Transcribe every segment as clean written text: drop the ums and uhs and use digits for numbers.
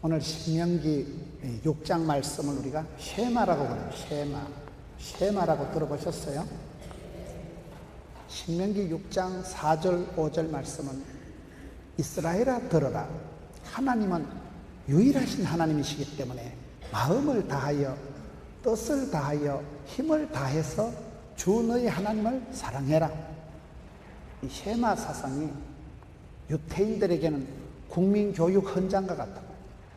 오늘 신명기 6장 말씀을 우리가 쉐마라고 그래요. 쉐마라고 들어보셨어요? 신명기 6장 4절 5절 말씀은 이스라엘아 들어라. 하나님은 유일하신 하나님이시기 때문에 마음을 다하여 뜻을 다하여 힘을 다해서 주 너희 하나님을 사랑해라. 이 쉐마 사상이 유태인들에게는 국민교육 헌장과 같다.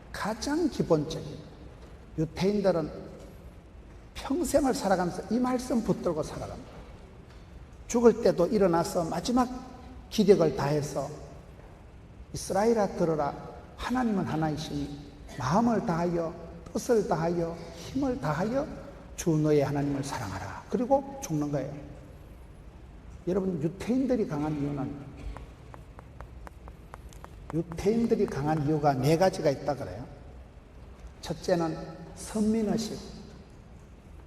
가장 기본적인, 유태인들은 평생을 살아가면서 이 말씀 붙들고 살아갑니다. 죽을 때도 일어나서 마지막 기력을 다해서 이스라엘아 들어라. 하나님은 하나이시니 마음을 다하여 뜻을 다하여 힘을 다하여 주 너의 하나님을 사랑하라. 그리고 죽는 거예요. 여러분, 유태인들이 강한 이유가 네 가지가 있다 그래요. 첫째는 선민의식.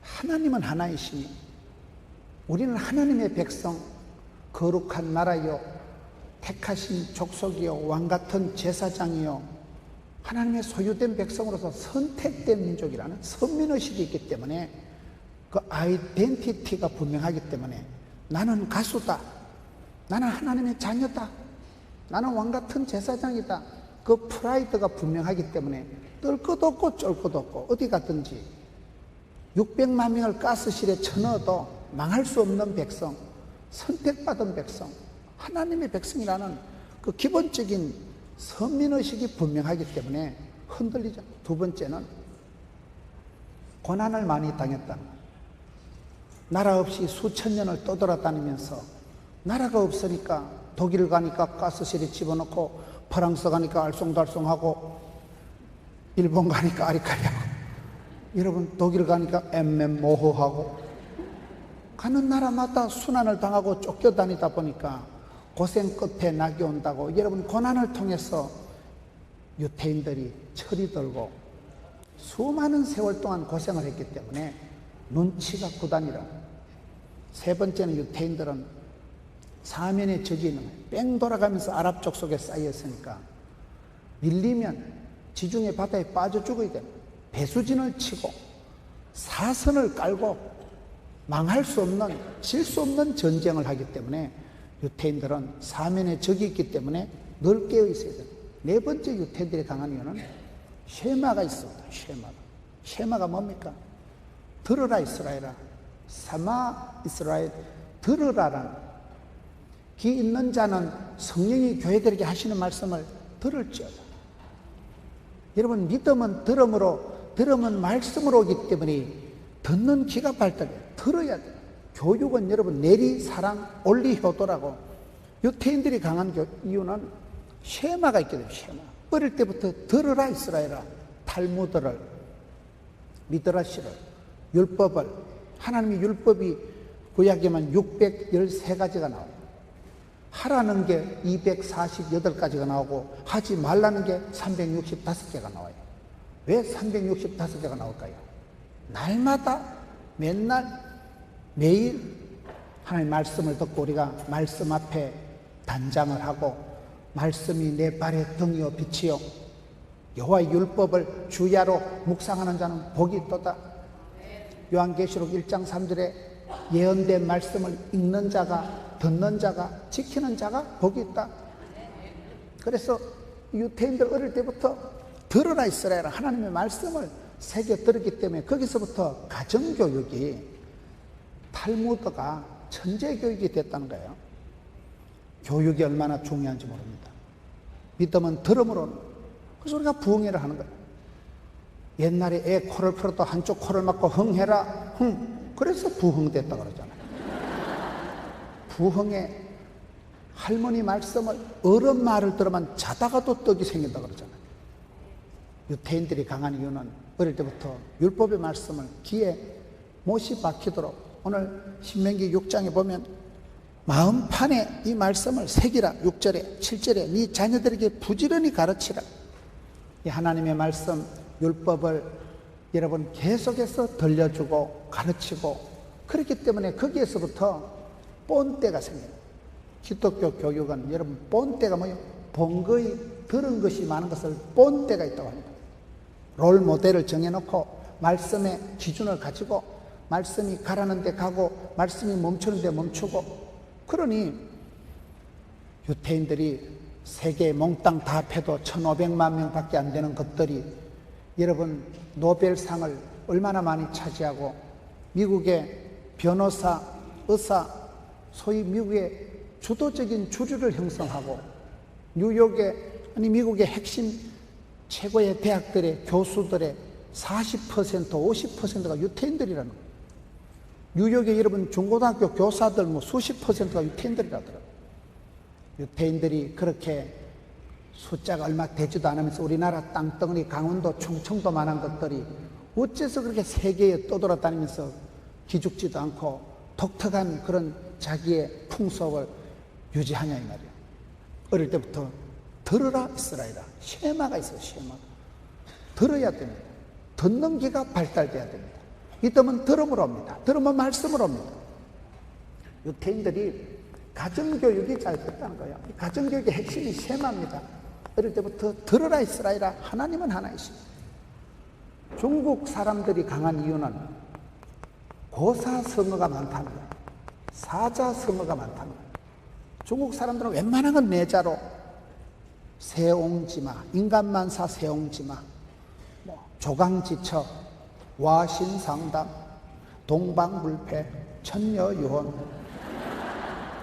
하나님은 하나이시니 우리는 하나님의 백성, 거룩한 나라요, 택하신 족속이요, 왕같은 제사장이요, 하나님의 소유된 백성으로서 선택된 민족이라는 선민의식이 있기 때문에 그 아이덴티티가 분명하기 때문에 나는 가수다, 나는 하나님의 자녀다, 나는 왕같은 제사장이다. 그 프라이드가 분명하기 때문에 뜰 것 없고 쫄 것 없고 어디 갔든지 600만 명을 가스실에 쳐넣어도 망할 수 없는 백성, 선택받은 백성, 하나님의 백성이라는 그 기본적인 선민의식이 분명하기 때문에 흔들리죠. 두 번째는 고난을 많이 당했다. 나라 없이 수천 년을 떠돌아다니면서 나라가 없으니까 독일 가니까 가스실에 집어넣고, 프랑스 가니까 알쏭달쏭하고, 일본 가니까 아리까리하고, 여러분 독일 가니까 엠멘모호하고, 가는 나라마다 순환을 당하고 쫓겨다니다 보니까 고생 끝에 낙이 온다고. 여러분, 고난을 통해서 유태인들이 철이 들고 수많은 세월 동안 고생을 했기 때문에 눈치가 구단이라. 세 번째는 유태인들은 사면의 적이 있는 거예요. 뺑 돌아가면서 아랍 족속에 쌓였으니까 밀리면 지중해 바다에 빠져 죽어야 돼요. 배수진을 치고 사선을 깔고 망할 수 없는, 질 수 없는 전쟁을 하기 때문에 유태인들은 사면의 적이 있기 때문에 늘 깨어 있어야 돼요. 네 번째 유태인들이 강한 이유는 쉐마가 있습니다. 쉐마가 뭡니까? 들으라 이스라엘아, 사마 이스라엘, 들으라라는, 귀 있는 자는 성령이 교회들에게 하시는 말씀을 들을지어다. 여러분, 믿음은 들음은 말씀으로 오기 때문에 듣는 귀가 발달해요. 들어야 돼요. 교육은 여러분 내리, 사랑, 원리, 효도라고. 유태인들이 강한 이유는 쉐마가 있게 돼요. 쉐마. 어릴 때부터 들으라 이스라엘아, 탈무드를, 미드라시를, 율법을, 하나님의 율법이 구약에만 613가지가 나와요. 하라는 게 248가지가 나오고 하지 말라는 게 365개가 나와요. 왜 365개가 나올까요? 날마다, 맨날, 매일 하나님의 말씀을 듣고 우리가 말씀 앞에 단장을 하고, 말씀이 내 발의 등이요 빛이요, 여호와의 율법을 주야로 묵상하는 자는 복이 있도다. 요한계시록 1장 3절에 예언된 말씀을 읽는 자가, 듣는 자가, 지키는 자가 복이 있다. 그래서 유태인들 어릴 때부터 들으라 이스라엘아, 하나님의 말씀을 새겨 들었기 때문에 거기서부터 가정교육이, 탈무드가 천재교육이 됐다는 거예요. 교육이 얼마나 중요한지 모릅니다. 믿음은 들음으로. 그래서 우리가 부흥회를 하는 거예요. 옛날에 애 코를 풀어도 한쪽 코를 막고 흥해라, 그래서 부흥됐다 그러잖아요. 부흥회, 할머니 말씀을, 어른 말을 들으면 자다가도 떡이 생긴다 그러잖아요. 유태인들이 강한 이유는 어릴 때부터 율법의 말씀을 귀에 못이 박히도록. 오늘 신명기 6장에 보면 마음판에 이 말씀을 새기라. 6절에 7절에 네 자녀들에게 부지런히 가르치라. 이 하나님의 말씀, 율법을 여러분 계속해서 들려주고 가르치고, 그렇기 때문에 거기에서부터 본때가 생겨요. 기독교 교육은 여러분 본때가 뭐예요? 본 거의 들은 것이 많은 것을 본때가 있다고 합니다. 롤 모델을 정해놓고 말씀의 기준을 가지고 말씀이 가라는 데 가고 말씀이 멈추는 데 멈추고, 그러니 유태인들이 세계 몽땅 다 합해도 1500만 명밖에 안 되는 것들이 여러분 노벨상을 얼마나 많이 차지하고 미국의 변호사, 의사, 소위 미국의 주도적인 주류를 형성하고 미국의 핵심 최고의 대학들의 교수들의 40%, 50%가 유태인들이라는 거예요. 뉴욕의 여러분 중고등학교 교사들 수십 %가 유태인들이라더라고요. 유태인들이 그렇게 숫자가 얼마 되지도 않으면서 우리나라 땅덩어리, 강원도, 충청도만한 것들이 어째서 그렇게 세계에 떠돌아다니면서 기죽지도 않고 독특한 그런 자기의 풍속을 유지하냐 이 말이에요. 어릴 때부터 들으라 이스라엘아, 쉐마가 있어요. 쉐마 들어야 됩니다. 듣는 귀가 발달돼야 됩니다. 이 뜸은 들음으로 옵니다. 들으면 말씀으로 옵니다. 유태인들이 가정교육이 잘 됐다는 거예요. 가정교육의 핵심이 쉐마입니다. 어릴 때부터 들으라 이스라엘아, 하나님은 하나이십니다. 중국 사람들이 강한 이유는 고사성어가 많다는 거예요. 사자성어가 많다는 거예요. 중국 사람들은 웬만한 건 내자로 세옹지마, 인간만사 세옹지마, 조강지처, 와신상담, 동방불패, 천녀유혼,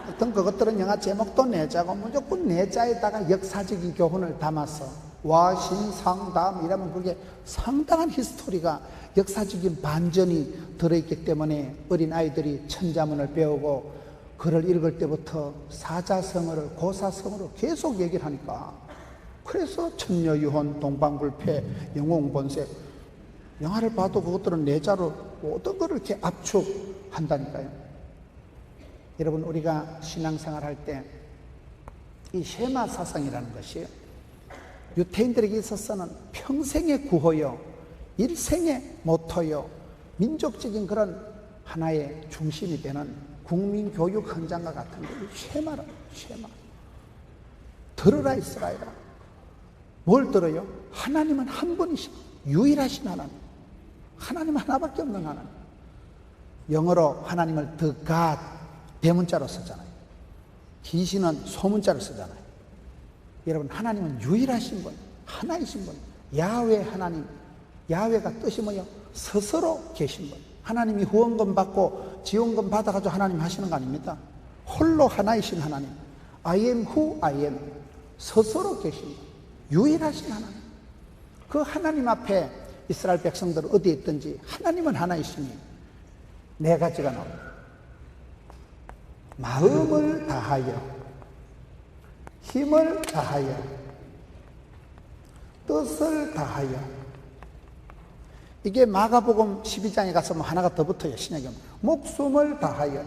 어떤 그것들은 영화 제목도 내자고 무조건 내자에다가 역사적인 교훈을 담아서 와신상담 이라면 그게 상당한 히스토리가, 역사적인 반전이 들어있기 때문에 어린아이들이 천자문을 배우고 글을 읽을 때부터 사자성어를 고사성어로 계속 얘기를 하니까, 그래서 천녀유혼, 동방불패, 영웅본색, 영화를 봐도 그것들은 내자로 모든 것을 이렇게 압축한다니까요. 여러분, 우리가 신앙생활 할 때 이 쉐마 사상이라는 것이 유태인들에게 있어서는 평생의 구호요, 일생의 모토요, 민족적인 그런 하나의 중심이 되는 국민교육 현장과 같은 게 쉐마라. 쉐마. 들으라 이스라엘아. 뭘 들어요? 하나님은 한 분이시고 유일하신 하나님, 하나님 하나밖에 없는 하나님. 영어로 하나님을 The God 대문자로 쓰잖아요. 귀신은 소문자로 쓰잖아요. 여러분, 하나님은 유일하신 분, 하나이신 분, 야훼 하나님. 야훼가 뜻이 뭐예요? 스스로 계신 분. 하나님이 후원금 받고 지원금 받아가지고 하나님 하시는 거 아닙니다. 홀로 하나이신 하나님. I am who I am. 스스로 계신 분, 유일하신 하나님. 그 하나님 앞에 이스라엘 백성들은 어디에 있든지 하나님은 하나이시니 네 가지가 나옵니다. 마음을 다하여, 힘을 다하여, 뜻을 다하여. 이게 마가복음 12장에 가서 하나가 더 붙어요. 신약에 목숨을 다하여,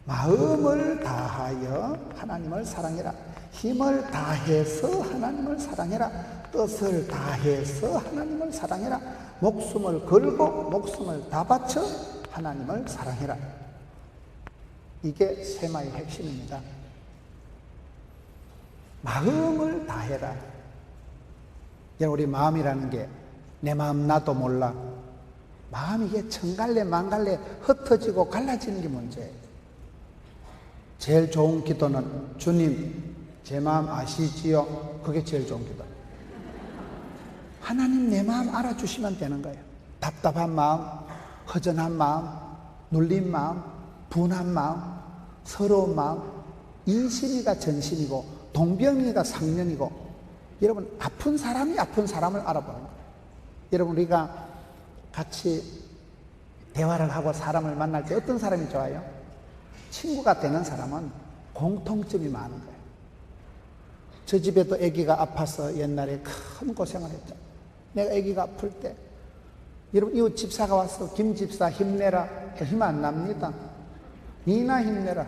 마음을 다하여 하나님을 사랑해라, 힘을 다해서 하나님을 사랑해라, 뜻을 다해서 하나님을 사랑해라, 목숨을 걸고 목숨을 다 바쳐 하나님을 사랑해라. 이게 쉐마의 핵심입니다. 마음을 다해라. 우리 마음이라는 게 내 마음 나도 몰라. 마음이 이게 천갈래 만갈래 흩어지고 갈라지는 게 문제예요. 제일 좋은 기도는 주님 제 마음 아시지요? 그게 제일 좋은 기도. 하나님 내 마음 알아주시면 되는 거예요. 답답한 마음, 허전한 마음, 눌린 마음, 분한 마음, 서러운 마음, 인심이가 전심이고 동병이가 상면이고, 여러분 아픈 사람이 아픈 사람을 알아보는 거예요. 여러분, 우리가 같이 대화를 하고 사람을 만날 때 어떤 사람이 좋아요? 친구가 되는 사람은 공통점이 많은 거예요. 저 집에도 아기가 아파서 옛날에 큰 고생을 했죠. 내가 아기가 아플 때 여러분, 이웃 집사가 와서 김 집사 힘내라, 힘 안 납니다. 니나 힘내라.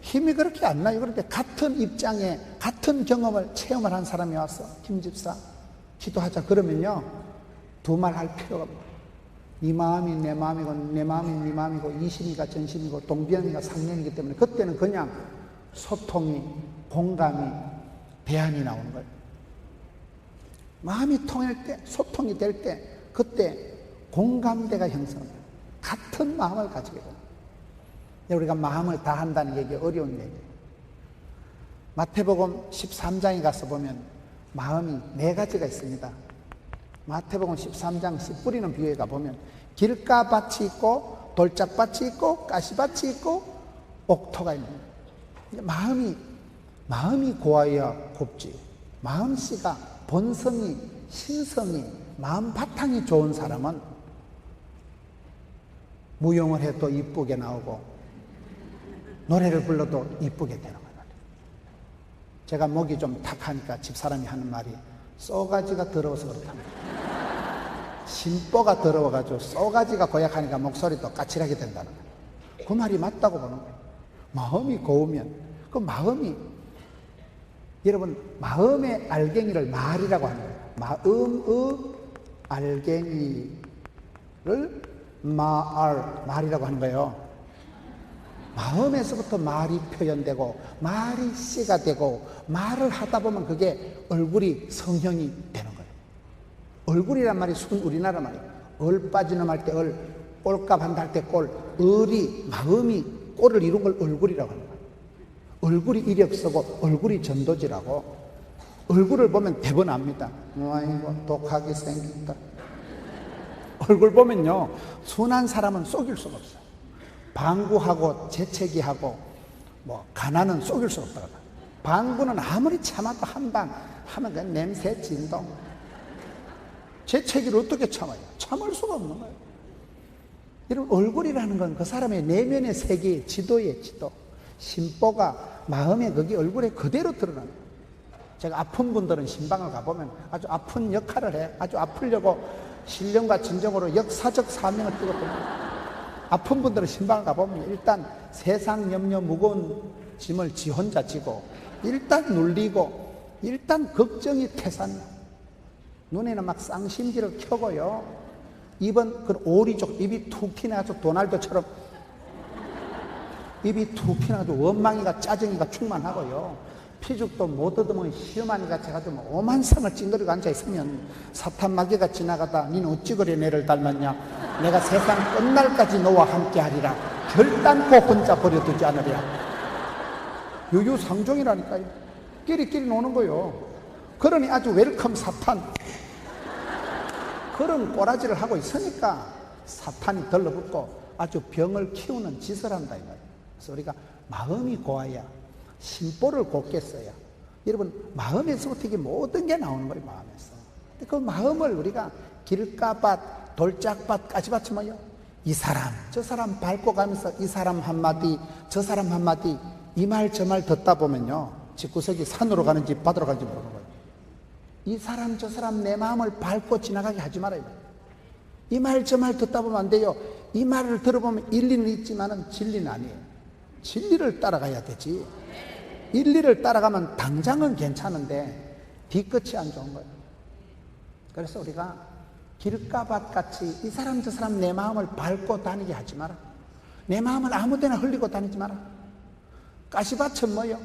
힘이 그렇게 안 나요. 그런데 같은 입장에 같은 경험을 체험을 한 사람이 와서 김 집사 기도하자 그러면요, 두 말 할 필요가 없어요. 네 마음이 내 마음이고 내 마음이 네 마음이고 이심이가 전심이고 동병이가 상년이기 때문에 그때는 그냥 소통이, 공감이, 대안이 나오는 거예요. 마음이 통할 때, 소통이 될 때, 그때 공감대가 형성돼요. 같은 마음을 가지게 돼요. 우리가 마음을 다 한다는 얘기 어려운 얘기예요. 마태복음 13장에 가서 보면 마음이 4가지가 있습니다. 마태복음 13장 씨 뿌리는 비유에 가보면 길가밭이 있고 돌짝밭이 있고 가시밭이 있고 옥토가 있는 거예요. 마음이 고와야 곱지. 마음씨가 본성이 신성이 마음 바탕이 좋은 사람은 무용을 해도 이쁘게 나오고 노래를 불러도 이쁘게 되는 거예요. 제가 목이 좀 탁하니까 집사람이 하는 말이 쏘가지가 더러워서 그렇답니다. 심보가 더러워가지고 쏘가지가 고약하니까 목소리도 까칠하게 된다는 거예요. 그 말이 맞다고 보는 거예요. 마음이 고우면 그 마음이 여러분 마음의 알갱이를 말이라고 하는 거예요. 마음의 알갱이를 말이라고 하는 거예요. 마음에서부터 말이 표현되고 말이 씨가 되고 말을 하다 보면 그게 얼굴이 성형이 되는 거예요. 얼굴이란 말이 우리나라 말이에요. 얼 빠지는 할 때 얼, 꼴값 한다 할 때 꼴, 얼이 마음이 꼴을 이룬 걸 얼굴이라고 하는 거예요. 얼굴이 이력서고 얼굴이 전도지라고. 얼굴을 보면 대번합니다. 아이고 독하게 생겼다. 얼굴 보면요 순한 사람은 속일 수가 없어요. 방구하고 재채기하고 뭐 가난은 속일 수 없다고. 방구는 아무리 참아도 한방 하면 그냥 냄새 진동. 재채기를 어떻게 참아요? 참을 수가 없는 거예요. 이런 얼굴이라는 건 그 사람의 내면의 세계의 지도예요. 지도. 심보가 마음에 거기 얼굴에 그대로 드러나는 거예요. 제가 아픈 분들은 신방을 가보면 아주 아픈 역할을 해. 아주 아프려고 신령과 진정으로 역사적 사명을 띠거든요. 아픈 분들은 신방을 가보면 일단 세상 염려 무거운 짐을 지 혼자 지고 일단 눌리고 일단 걱정이 태산이야. 눈에는 막 쌍심지를 켜고요. 입은 그 오리족 입이 툭 튀나가지고 도날드처럼 입이 툭 튀나가지고 원망이가 짜증이가 충만하고요. 피죽도 못 얻으면 시어머니 같이 해가지고 오만상을 찡그리고 앉아있으면 사탄 마귀가 지나가다 니는 어찌 그래 내를 닮았냐. 내가 세상 끝날까지 너와 함께하리라. 결단코 혼자 버려두지 않으리라. 유유상종이라니까요. 끼리끼리 노는 거요. 그러니 아주 웰컴 사탄 그런 꼬라지를 하고 있으니까 사탄이 들러붙고 아주 병을 키우는 짓을 한다 이 말이에요. 그래서 우리가 마음이 고와야 심보를 곱게 써야. 여러분 마음에서부터 이게 모든 게 나오는 거예요. 마음에서. 근데 그 마음을 우리가 길가밭 돌짝밭 가시밭이 뭐예요? 이 사람 저 사람 밟고 가면서 이 사람 한마디 저 사람 한마디 이 말 저 말 듣다 보면요 집구석이 산으로 가는지 바다로 가는지 모르는 거예요. 이 사람 저 사람 내 마음을 밟고 지나가게 하지 말아요. 이 말 저 말 듣다 보면 안 돼요. 이 말을 들어보면 일리는 있지만은 진리는 아니에요. 진리를 따라가야 되지. 일리를 따라가면 당장은 괜찮은데 뒤끝이 안 좋은 거예요. 그래서 우리가 길가밭 같이 이 사람 저 사람 내 마음을 밟고 다니게 하지 마라. 내 마음을 아무 데나 흘리고 다니지 마라. 가시밭은 뭐요?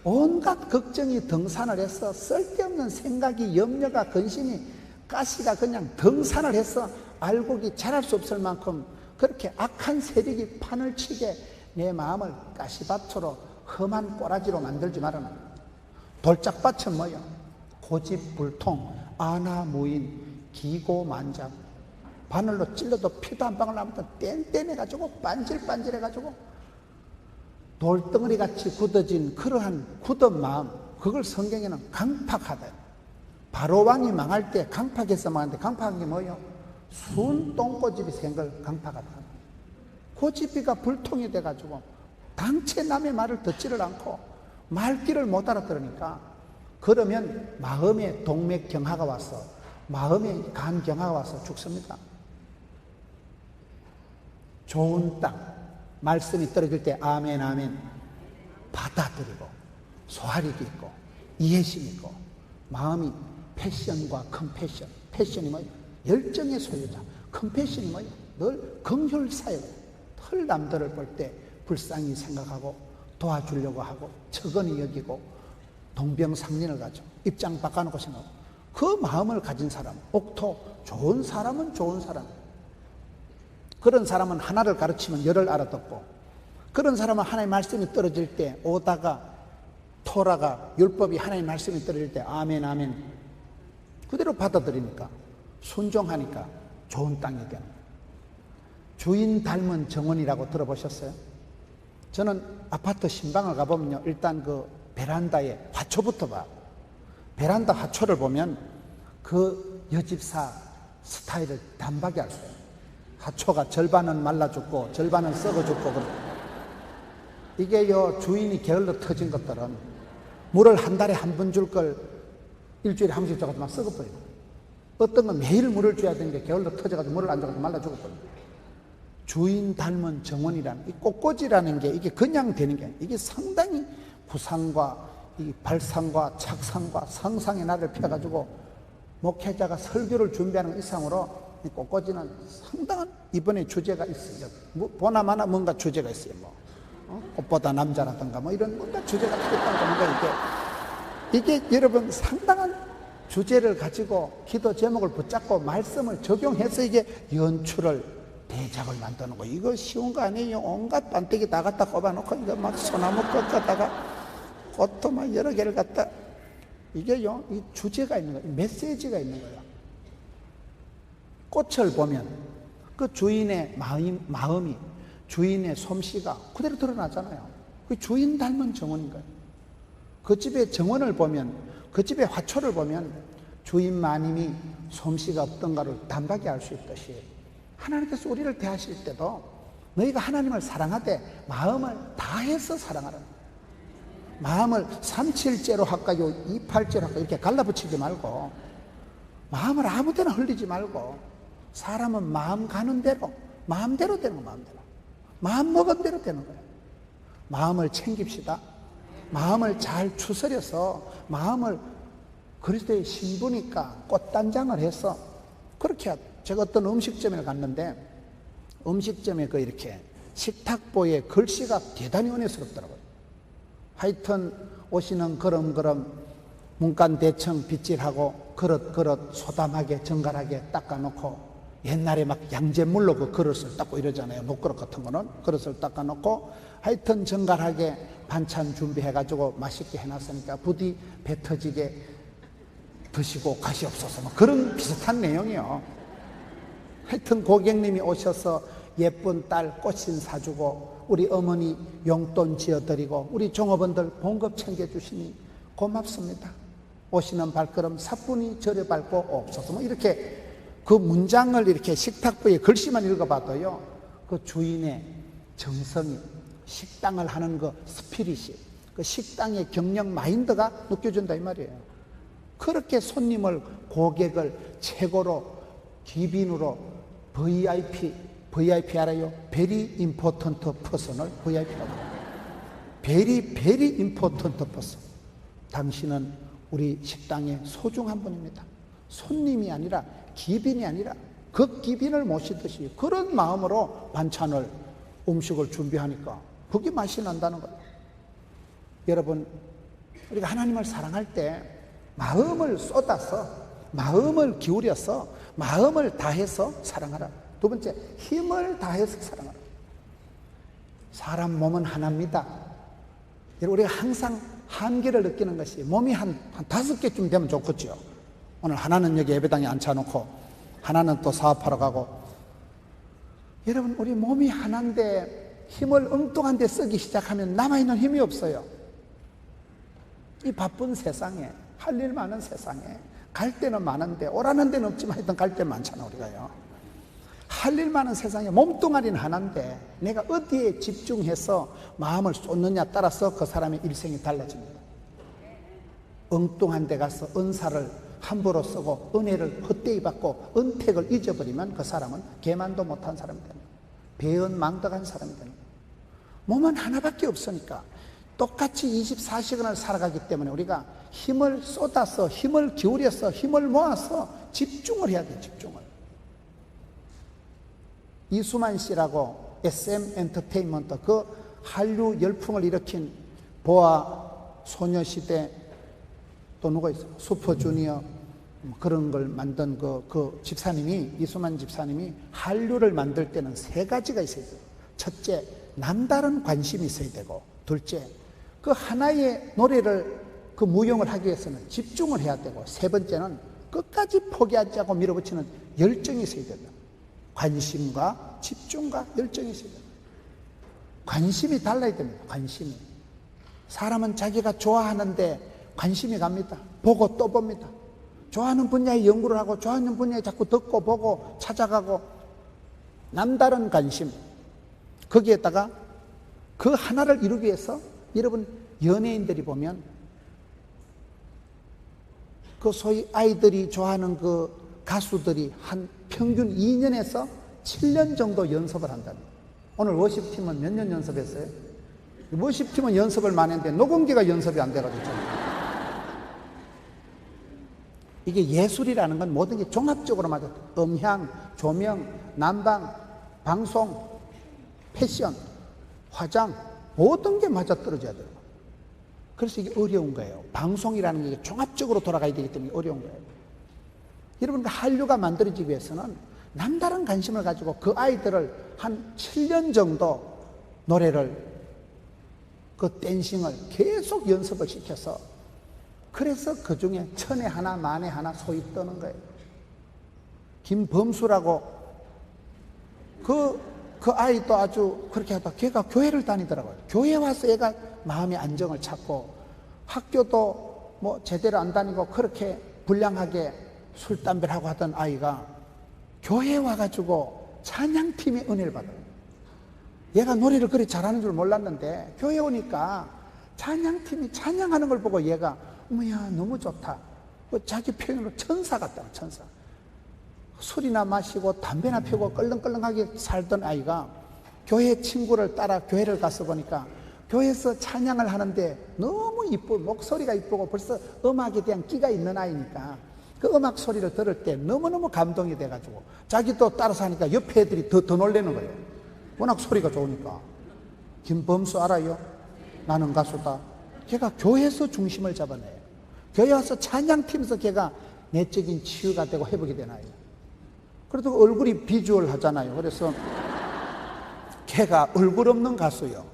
온갖 걱정이 등산을 해서 쓸데없는 생각이 염려가 근심이 가시가 그냥 등산을 해서 알곡이 자랄 수 없을 만큼 그렇게 악한 세력이 판을 치게 내 마음을 가시밭으로 험한 꼬라지로 만들지 말아라. 돌짝밭은 뭐요? 고집불통, 아나무인, 기고만장. 바늘로 찔러도 피도 한 방울 나면 뗀뗀해가지고 반질반질해가지고 돌덩어리 같이 굳어진 그러한 굳은 마음, 그걸 성경에는 강팍하다. 바로왕이 망할 때 강팍해서 망하는데 강팍한 게 뭐예요? 순 똥꼬집이 생 걸 강팍하다. 고집이가 불통이 돼가지고 당체 남의 말을 듣지를 않고 말귀를 못 알아들으니까 그러면 마음에 동맥경화가 와서 마음에 간경화가 와서 죽습니다. 좋은 땅 말씀이 떨어질 때 아멘 아멘 받아들이고 소화력이 있고 이해심 있고 마음이 패션과 컴패션. 패션이 뭐예요? 열정의 소유자. 컴패션이 뭐예요? 늘 긍휼사역. 털 남들을 볼 때 불쌍히 생각하고 도와주려고 하고 척은히 여기고 동병상련을 가지고 입장 바꿔놓고 생각하고 그 마음을 가진 사람, 옥토, 좋은 사람은 좋은 사람. 그런 사람은 하나를 가르치면 열을 알아듣고, 그런 사람은 하나님의 말씀이 떨어질 때 오다가 토라가 율법이 하나님의 말씀이 떨어질 때 아멘 아멘 그대로 받아들이니까, 순종하니까 좋은 땅이 되는 거예요. 주인 닮은 정원이라고 들어보셨어요? 저는 아파트 신방을 가보면요, 일단 그 베란다에 화초부터 봐. 베란다 화초를 보면 그 여집사 스타일을 단박에 알 수 있어요. 화초가 절반은 말라 죽고 절반은 썩어 죽고. 이게 주인이 게을러 터진 것들은 물을 한 달에 한 번 줄 걸 일주일에 한 번씩 줘가지고 막 썩어버려요. 어떤 건 매일 물을 줘야 되는 게 게을러 터져가지고 물을 안 줘가지고 말라 죽어버려요. 주인 닮은 정원이라는, 이 꽃꽂이라는 게 이게 그냥 되는 게 아니에요. 이게 상당히 구상과 이 발상과 착상과 상상의 날을 펴가지고 목회자가 설교를 준비하는 이상으로 이 꽃꽂이는 상당한 이번에 주제가 있어요. 보나마나 뭔가 주제가 있어요. 꽃보다 남자라든가 이런 뭔가 주제가 있다는 건데, 이게 여러분 상당한 주제를 가지고 기도 제목을 붙잡고 말씀을 적용해서 이게 연출을 대작을 만드는 거, 이거 쉬운 거 아니에요. 온갖 반대기 다 갖다 꼽아놓고 이거 막 소나무 꺾었다가 꽃도 막 여러 개를 갖다, 이게요, 이 주제가 있는 거예요. 메시지가 있는 거예요. 꽃을 보면 그 주인의 마음이, 주인의 솜씨가 그대로 드러나잖아요. 그 주인 닮은 정원인 거예요. 그 집의 정원을 보면, 그 집의 화초를 보면 주인 마님이 솜씨가 어떤가를 단박에 알 수 있듯이, 하나님께서 우리를 대하실 때도 너희가 하나님을 사랑하되 마음을 다해서 사랑하라. 마음을 3,7제로 할까요 2,8제로 할까요 이렇게 갈라붙이지 말고, 마음을 아무데나 흘리지 말고, 사람은 마음 가는 대로, 마음대로 되는 거, 마음대로. 마음 먹은 대로 되는 거예요. 마음을 챙깁시다. 마음을 잘 추스려서, 마음을 그리스도의 신부니까 꽃단장을 해서 그렇게 하죠. 제가 어떤 음식점에 갔는데, 음식점에 그 이렇게 식탁보에 글씨가 대단히 은혜스럽더라고요. 하여튼 오시는 그럼 문간 대청 빗질하고 그릇 소담하게 정갈하게 닦아놓고, 옛날에 막 양잿물로 그 그릇을 닦고 이러잖아요. 녹그릇 같은 거는 그릇을 닦아놓고 하여튼 정갈하게 반찬 준비해가지고 맛있게 해놨으니까 부디 배 터지게 드시고 가시옵소서, 그런 비슷한 내용이요. 하여튼 고객님이 오셔서 예쁜 딸 꽃신 사주고, 우리 어머니 용돈 지어드리고, 우리 종업원들 봉급 챙겨주시니 고맙습니다. 오시는 발걸음 사뿐히 저려 밟고 없어서, 이렇게 그 문장을 이렇게 식탁부에 글씨만 읽어봐도요, 그 주인의 정성이, 식당을 하는 그 스피릿이, 그 식당의 경영 마인드가 느껴진다 이 말이에요. 그렇게 손님을, 고객을 최고로 귀빈으로 VIP 알아요? Very important person을 VIP라고 해요. Very important person. 당신은 우리 식당의 소중한 분입니다. 손님이 아니라, 귀빈이 아니라 그 귀빈을 모시듯이 그런 마음으로 반찬을, 음식을 준비하니까 그게 맛이 난다는 거예요. 여러분, 우리가 하나님을 사랑할 때 마음을 쏟아서, 마음을 기울여서, 마음을 다해서 사랑하라. 두 번째, 힘을 다해서 사랑하라. 사람 몸은 하나입니다. 우리가 항상 한계를 느끼는 것이, 몸이 한 5개쯤 되면 좋겠죠. 오늘 하나는 여기 예배당에 앉혀놓고 하나는 또 사업하러 가고. 여러분, 우리 몸이 하나인데 힘을 엉뚱한 데 쓰기 시작하면 남아있는 힘이 없어요. 이 바쁜 세상에, 할 일 많은 세상에, 갈 데는 많은데 오라는 데는 없지만 하여튼 갈 데 많잖아 우리가요. 할 일 많은 세상에 몸뚱아리는 하나인데 내가 어디에 집중해서 마음을 쏟느냐 따라서 그 사람의 일생이 달라집니다. 엉뚱한 데 가서 은사를 함부로 쓰고 은혜를 헛되이 받고 은택을 잊어버리면 그 사람은 개만도 못한 사람이 됩니다. 배은망덕한 사람이 됩니다. 몸은 하나밖에 없으니까 똑같이 24시간을 살아가기 때문에 우리가 힘을 쏟아서, 힘을 기울여서, 힘을 모아서 집중을 해야 돼요. 집중을. 이수만 씨라고 SM 엔터테인먼트, 그 한류 열풍을 일으킨 보아 소녀시대, 또 누가 있어요? 슈퍼주니어, 그런 걸 만든 그 집사님이, 이수만 집사님이 한류를 만들 때는 세 가지가 있어야 돼요. 첫째, 남다른 관심이 있어야 되고, 둘째, 그 하나의 노래를 그 무용을 하기 위해서는 집중을 해야 되고, 세 번째는 끝까지 포기하지 않고 밀어붙이는 열정이 있어야 된다. 관심과 집중과 열정이 있어야 된다. 관심이 달라야 됩니다. 관심이. 사람은 자기가 좋아하는데 관심이 갑니다. 보고 또 봅니다. 좋아하는 분야에 연구를 하고 좋아하는 분야에 자꾸 듣고 보고 찾아가고, 남다른 관심, 거기에다가 그 하나를 이루기 위해서, 여러분 연예인들이 보면 그 소위 아이들이 좋아하는 그 가수들이 한 평균 2년에서 7년 정도 연습을 한답니다. 오늘 워십팀은 몇 년 연습했어요? 워십팀은 연습을 많이 했는데 녹음기가 연습이 안 돼가지고. 이게 예술이라는 건 모든 게 종합적으로 맞아. 음향, 조명, 난방, 방송, 패션, 화장, 모든 게 맞아 떨어져야 돼요. 그래서 이게 어려운 거예요. 방송이라는 게 종합적으로 돌아가야 되기 때문에 어려운 거예요. 여러분, 한류가 만들어지기 위해서는 남다른 관심을 가지고 그 아이들을 한 7년 정도 노래를, 그 댄싱을 계속 연습을 시켜서, 그래서 그 중에 천에 하나 만에 하나 소위 떠는 거예요. 김범수라고 그 아이도 아주 그렇게 하다 걔가 교회를 다니더라고요. 교회 와서 얘가 마음의 안정을 찾고, 학교도 뭐 제대로 안 다니고 그렇게 불량하게 술 담배를 하고 하던 아이가 교회에 와가지고 찬양팀의 은혜를 받아요. 얘가 노래를 그리 잘하는 줄 몰랐는데 교회 오니까 찬양팀이 찬양하는 걸 보고 얘가 어머야 너무 좋다. 자기 표현으로 천사 같다. 천사. 술이나 마시고 담배나 피우고 껄렁껄렁하게 살던 아이가 교회 친구를 따라 교회를 가서 보니까 교회에서 찬양을 하는데 너무 이쁘고 목소리가 이쁘고 벌써 음악에 대한 끼가 있는 아이니까 그 음악 소리를 들을 때 너무너무 감동이 돼가지고 자기도 따라서 하니까 옆에 애들이 더 놀라는 거예요. 워낙 소리가 좋으니까. 김범수 알아요? 나는 가수다. 걔가 교회에서 중심을 잡아내요. 교회 와서 찬양팀에서 걔가 내적인 치유가 되고 회복이 되나요? 그래도 얼굴이 비주얼 하잖아요. 그래서 걔가 얼굴 없는 가수요.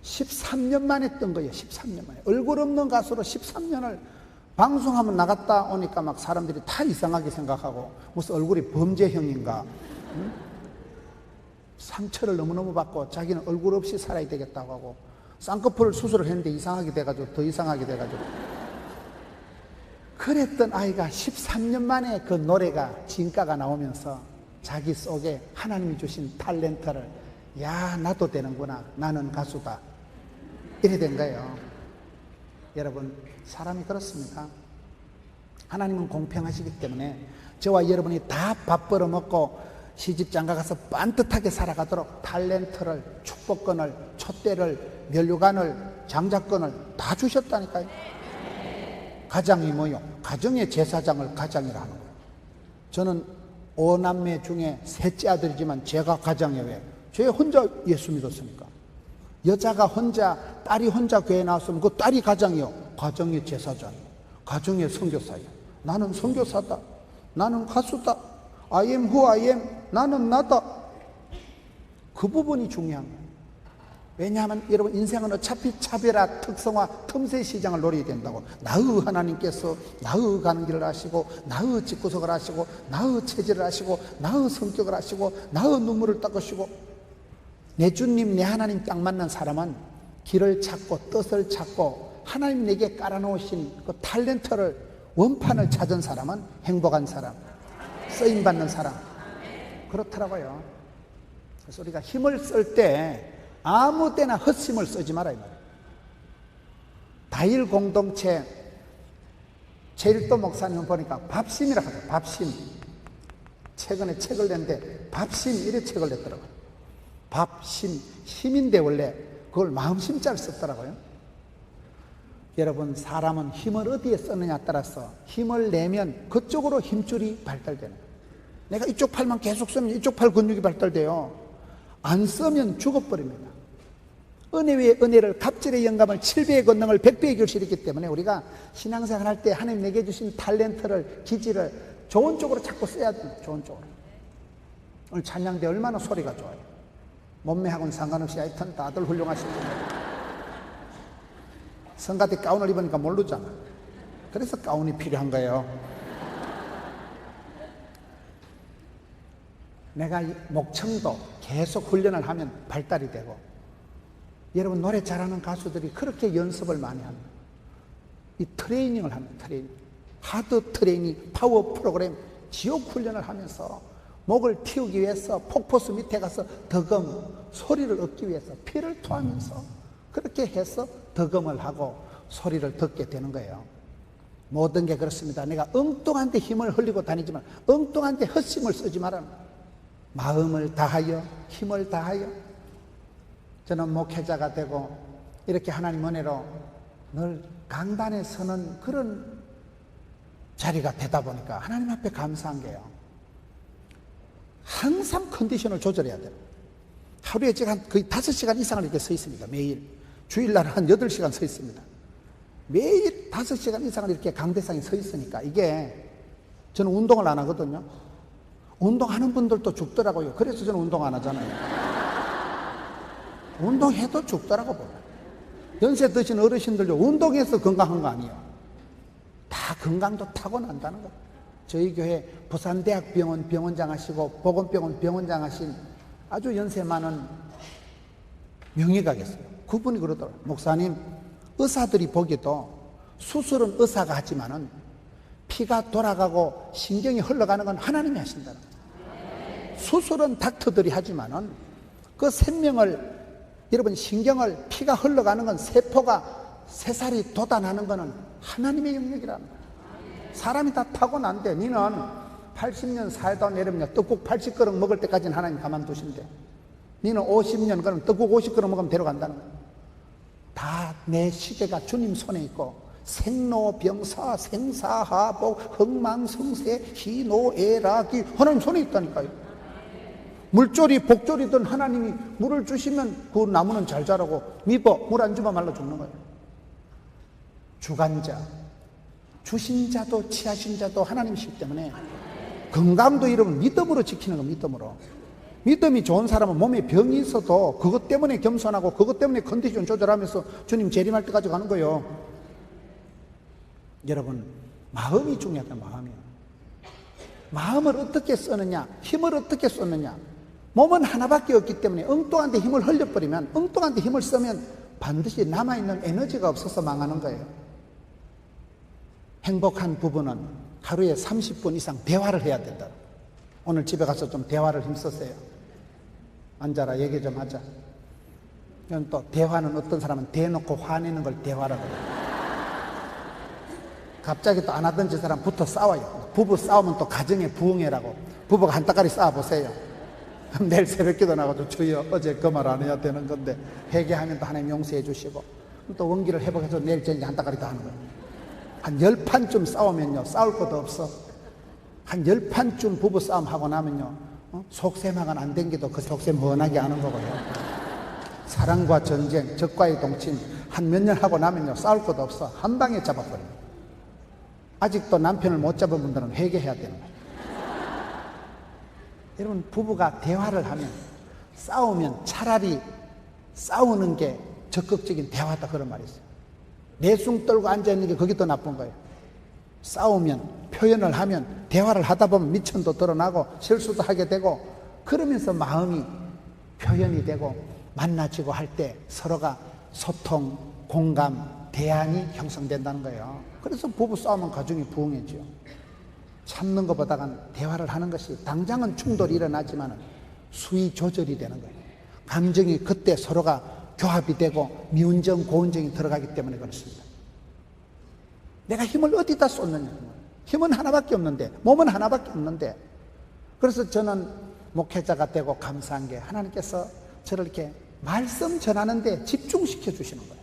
13년 만에 뜬 거예요. 13년 만에. 얼굴 없는 가수로 13년을 방송하면 나갔다 오니까 막 사람들이 다 이상하게 생각하고 무슨 얼굴이 범죄형인가. 응? 상처를 너무너무 받고 자기는 얼굴 없이 살아야 되겠다고 하고 쌍꺼풀 수술을 했는데 이상하게 돼가지고 더 이상하게 돼가지고 그랬던 아이가 13년 만에 그 노래가 진가가 나오면서 자기 속에 하나님이 주신 탤런트를 야 나도 되는구나. 나는 가수다. 이래 된 거예요. 여러분 사람이 그렇습니까? 하나님은 공평하시기 때문에 저와 여러분이 다 밥 벌어먹고 시집장가 가서 반듯하게 살아가도록 탤런트를, 축복권을, 촛대를, 면류관을, 장자권을 다 주셨다니까요. 가장이 뭐요? 가정의 제사장을 가장이라 하는 거예요. 저는 5남매 중에 셋째 아들이지만 제가 가장이에요. 왜? 제 혼자 예수 믿었으니까. 여자가 혼자, 딸이 혼자 교회에 나왔으면 그 딸이 가장이요. 가정의 제사장이요. 가정의 선교사예요. 나는 선교사다. 나는 가수다. I am who I am. 나는 나다. 그 부분이 중요한 거예요. 왜냐하면 여러분 인생은 어차피 차별화, 특성화, 틈새 시장을 노려야 된다고. 나의 하나님께서 나의 가는 길을 아시고 나의 집구석을 아시고 나의 체질을 아시고 나의 성격을 아시고 나의 눈물을 닦으시고 내 주님 내 하나님 딱 맞는 사람은 길을 찾고 뜻을 찾고 하나님 내게 깔아놓으신 그 탤런트를 원판을 찾은 사람은 행복한 사람, 쓰임받는 사람. 그렇더라고요. 그래서 우리가 힘을 쓸 때 아무 때나 헛힘을 쓰지 말아요. 다일 공동체 제일도 목사님을 보니까 밥심이라고 하죠. 밥심. 최근에 책을 냈는데 밥심 이래 책을 냈더라고요. 밥심. 힘인데 원래 그걸 마음심자를 썼더라고요. 여러분 사람은 힘을 어디에 쓰느냐에 따라서 힘을 내면 그쪽으로 힘줄이 발달되는 거예요. 내가 이쪽 팔만 계속 쓰면 이쪽 팔 근육이 발달돼요. 안 쓰면 죽어버립니다. 은혜 위에 은혜를, 갑절의 영감을, 7배의 권능을 100배의 결실이 있기 때문에 우리가 신앙생활 할 때 하나님 내게 주신 탤런트를, 기질을 좋은 쪽으로 자꾸 써야 됩니다. 좋은 쪽으로. 오늘 찬양대 얼마나 소리가 좋아요. 몸매하고는 상관없이 하여튼 다들 훌륭하십니다. 성가 때 가운을 입으니까 모르잖아. 그래서 가운이 필요한 거예요. 내가 목청도 계속 훈련을 하면 발달이 되고, 여러분 노래 잘하는 가수들이 그렇게 연습을 많이 합니다. 이 트레이닝을 합니다. 트레이닝. 하드 트레이닝, 파워 프로그램, 지옥 훈련을 하면서 목을 틔우기 위해서 폭포수 밑에 가서 덕음, 소리를 얻기 위해서 피를 토하면서 그렇게 해서 덕음을 하고 소리를 듣게 되는 거예요. 모든 게 그렇습니다. 내가 엉뚱한 데 힘을 흘리고 다니지만 엉뚱한 데 헛심을 쓰지 말아라. 마음을 다하여, 힘을 다하여. 저는 목회자가 되고 이렇게 하나님 은혜로 늘 강단에 서는 그런 자리가 되다 보니까 하나님 앞에 감사한 게요. 항상 컨디션을 조절해야 돼요. 하루에 제가 거의 5시간 이상을 이렇게 서 있습니다. 매일. 주일날은 한 8시간 서 있습니다. 매일 5시간 이상을 이렇게 강대상에 서 있으니까 이게, 저는 운동을 안 하거든요. 운동하는 분들도 죽더라고요. 그래서 저는 운동 안 하잖아요. 운동해도 죽더라고 보면. 연세 드신 어르신들도 운동해서 건강한 거 아니에요. 다 건강도 타고난다는 거예요. 저희 교회 부산대학병원 병원장 하시고 보건병원 병원장 하신 아주 연세 많은 명의가 계세요. 그분이 그러더라고요. 목사님, 의사들이 보기도 수술은 의사가 하지만은 피가 돌아가고 신경이 흘러가는 건 하나님이 하신다는 거예요. 수술은 닥터들이 하지만은 그 생명을, 여러분 신경을, 피가 흘러가는 건, 세포가 새살이 돋아나는 거는 하나님의 영역이라는 거예요. 사람이 다 타고난데, 니는 80년 살다 내려면 떡국 80그릇 먹을 때까지는 하나님 가만두신대. 니는 50년 그러면 떡국 50그릇 먹으면 데려간다는 거예요. 다 내 시대가 주님 손에 있고, 생로병사 생사하복 흥망성쇠 희노애락이 하나님 손에 있다니까요. 물조리 복조리든 하나님이 물을 주시면 그 나무는 잘 자라고, 미버 물 안 주면 말라 죽는 거예요. 주관자, 주신 자도 취하신 자도 하나님이시기 때문에 건강도 여러분 믿음으로 지키는 거. 믿음으로. 믿음이 좋은 사람은 몸에 병이 있어도 그것 때문에 겸손하고 그것 때문에 컨디션 조절하면서 주님 재림할 때까지 가는 거예요. 여러분, 마음이 중요하다. 마음이요. 마음을 어떻게 쓰느냐, 힘을 어떻게 쏟느냐. 몸은 하나밖에 없기 때문에 엉뚱한 데 힘을 흘려버리면, 엉뚱한 데 힘을 쓰면 반드시 남아있는 에너지가 없어서 망하는 거예요. 행복한 부부는 하루에 30분 이상 대화를 해야 된다. 오늘 집에 가서 좀 대화를 힘쓰세요. 앉아라, 얘기 좀 하자. 이건 또 대화는, 어떤 사람은 대놓고 화내는 걸 대화라고 해요. 갑자기 또 안 하던 짓사람 붙어 싸워요. 부부 싸우면 또 가정의 부흥회라고. 부부가 한따까리 싸워보세요. 내일 새벽기도 나가서 주여 어제 그 말 안 해야 되는 건데, 회개하면 또 하나님 용서해 주시고, 또 원기를 회복해서 내일 저녁에 한따까리 다 하는 거예요. 한 10판쯤 싸우면요, 싸울 것도 없어. 한 10판쯤 부부 싸움 하고 나면요, 속셈하고는 안 댕기도 그 속셈 훤하게 하는 거고요. 사랑과 전쟁, 적과의 동침 한 몇 년 하고 나면요, 싸울 것도 없어. 한 방에 잡아버려요. 아직도 남편을 못 잡은 분들은 회개해야 되는 거예요. 여러분, 부부가 대화를 하면, 싸우면 차라리 싸우는 게 적극적인 대화다, 그런 말이 있어요. 내숭 떨고 앉아있는 게 그게 더 나쁜 거예요. 싸우면, 표현을 하면, 대화를 하다 보면 미천도 드러나고 실수도 하게 되고, 그러면서 마음이 표현이 되고 만나지고 할 때 서로가 소통, 공감, 대안이 형성된다는 거예요. 그래서 부부 싸우면 가정이 부흥해지요. 참는 것보다는 대화를 하는 것이, 당장은 충돌이 일어나지만 수위 조절이 되는 거예요. 감정이 그때 서로가 교합이 되고 미운정, 고운정이 들어가기 때문에 그렇습니다. 내가 힘을 어디다 쏟느냐. 힘은 하나밖에 없는데, 몸은 하나밖에 없는데. 그래서 저는 목회자가 되고 감사한 게, 하나님께서 저를 이렇게 말씀 전하는데 집중시켜 주시는 거예요.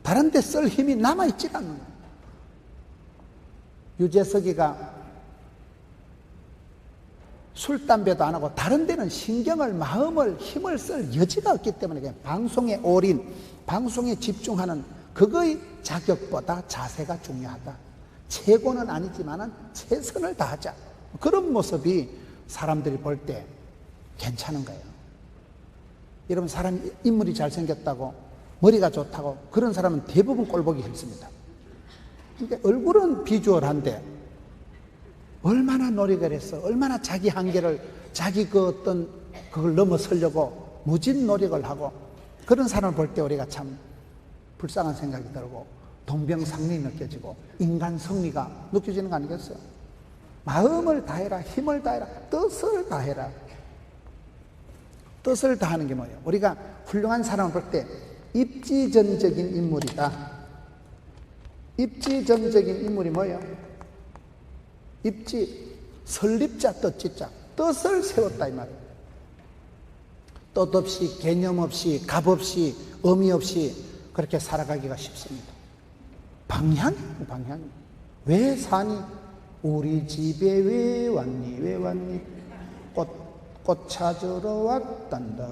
다른 데 쓸 힘이 남아있지 않는 거예요. 유재석이가 술, 담배도 안 하고 다른 데는 신경을, 마음을, 힘을 쓸 여지가 없기 때문에 그냥 방송에 올인, 방송에 집중하는 그거의 자격보다 자세가 중요하다. 최고는 아니지만 최선을 다하자. 그런 모습이 사람들이 볼 때 괜찮은 거예요. 여러분, 사람 인물이 잘생겼다고, 머리가 좋다고 그런 사람은 대부분 꼴보기 싫습니다. 그러니까 얼굴은 비주얼한데 얼마나 노력을 했어, 얼마나 자기 한계를, 자기 그 어떤 그걸 넘어서려고 무진 노력을 하고, 그런 사람을 볼 때 우리가 참 불쌍한 생각이 들고 동병상련이 느껴지고 인간 성리가 느껴지는 거 아니겠어요? 마음을 다해라, 힘을 다해라, 뜻을 다해라. 뜻을 다하는 게 뭐예요? 우리가 훌륭한 사람을 볼 때 입지전적인 인물이다. 입지전적인 인물이 뭐예요? 입지, 설립자, 뜻지자. 뜻을 세웠다 이 말이에요. 뜻 없이, 개념 없이, 값 없이, 의미 없이 그렇게 살아가기가 쉽습니다. 방향? 왜 사니? 우리 집에 왜 왔니? 왜 왔니? 꽃 찾으러 왔단다.